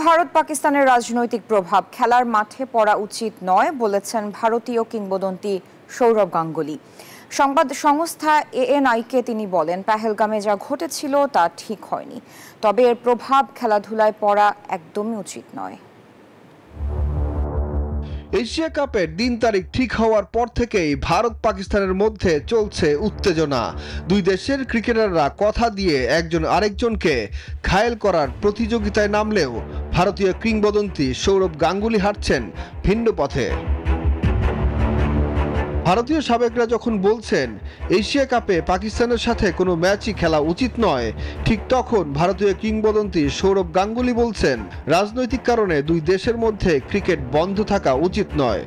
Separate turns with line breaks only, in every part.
ভারত পাকিস্তানের রাজনৈতিক প্রভাব খেলার মাঠে পড়া উচিত নয় বলেছেন ভারতীয় কিংবদন্তি সৌরভ গাঙ্গুলী। সংবাদ সংস্থা এএনআইকে তিনি বলেন, পেহেলগামে যা ঘটেছিল তা ঠিক হয়নি, তবে এর প্রভাব খেলাধুলায় পড়া একদমই উচিত নয়।
এশিয়া কাপের দিন তারিখ ঠিক হওয়ার পর থেকেই ভারত পাকিস্তানের মধ্যে চলছে উত্তেজনা। দুই দেশের ক্রিকেটাররা কথা দিয়ে একজন আরেকজনকে ঘায়েল করার প্রতিযোগিতায় নামলেও ভারতীয় কিংবদন্তি সৌরভ গাঙ্গুলী হাঁটছেন ভিন্ন পথে। ভারতীয় সাবেকরা যখন বলছেন এশিয়া কাপে পাকিস্তানের সাথে কোনো ম্যাচই খেলা উচিত নয়, ঠিক তখন ভারতীয় কিংবদন্তি সৌরভ গাঙ্গুলী বলছেন রাজনৈতিক কারণে দুই দেশের মধ্যে ক্রিকেট বন্ধ থাকা উচিত নয়।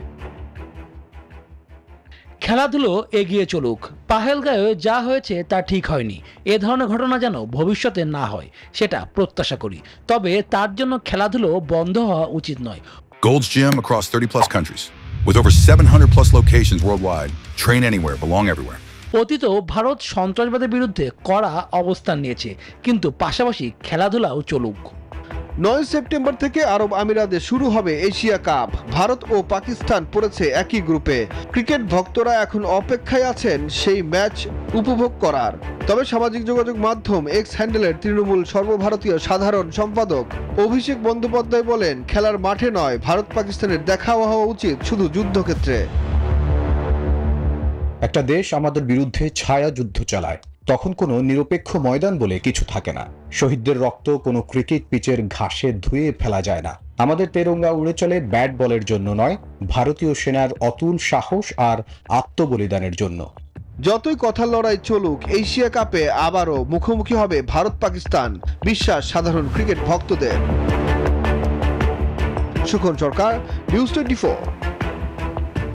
খেলাধুলো এগিয়ে চলুক, পাহেলগাঁয়ে যা হয়েছে তা ঠিক হয়নি, এ ধরনের ঘটনা যেন ভবিষ্যতে না হয় সেটা প্রত্যাশা করি, তবে তার জন্য খেলাধুলো বন্ধ হওয়া উচিত নয়।
Gold's Gym across 30+ countries. With over 700+ locations worldwide, train anywhere, belong everywhere.
অতীত ভারত সন্ত্রাসবাদের বিরুদ্ধে কড়া অবস্থান নিয়েছে, কিন্তু পাশাপাশি খেলাধুলাও চলুক।
9 সেপ্টেম্বর থেকে আরব আমিরাতে শুরু হবে এশিয়া কাপ। ভারত ও পাকিস্তান পড়েছে একই গ্রুপে। ক্রিকেট ভক্তরা এখন অপেক্ষায় আছেন সেই ম্যাচ উপভোগ করার। তবে সামাজিক যোগাযোগ মাধ্যম এক্স হ্যান্ডেলের তৃণমূল সর্বভারতীয় সাধারণ সম্পাদক অভিষেক বন্দ্যোপাধ্যায় বলেন, খেলার মাঠে নয়, ভারত পাকিস্তানের দেখা হওয়া উচিত শুধু যুদ্ধক্ষেত্রে।
একটা দেশ আমাদের বিরুদ্ধে ছায়া যুদ্ধ চালায়, তখন কোনো নিরপেক্ষ ময়দান বলে কিছু থাকে না। শহীদদের রক্ত কোনো ক্রিকেট পিচের ঘাসে ধুয়ে ফেলা যায় না। আমাদের তেরঙ্গা উড়ে চলে ব্যাট বলের জন্য নয়, ভারতীয় সেনার অতুল সাহস আর আত্মবলিদানের জন্য।
যতই কথার লড়াই চলুক, এশিয়া কাপে আবারও মুখোমুখি হবে ভারত পাকিস্তান, বিশ্বাস সাধারণ ক্রিকেট ভক্তদের। সুখন সরকার, নিউজ 24।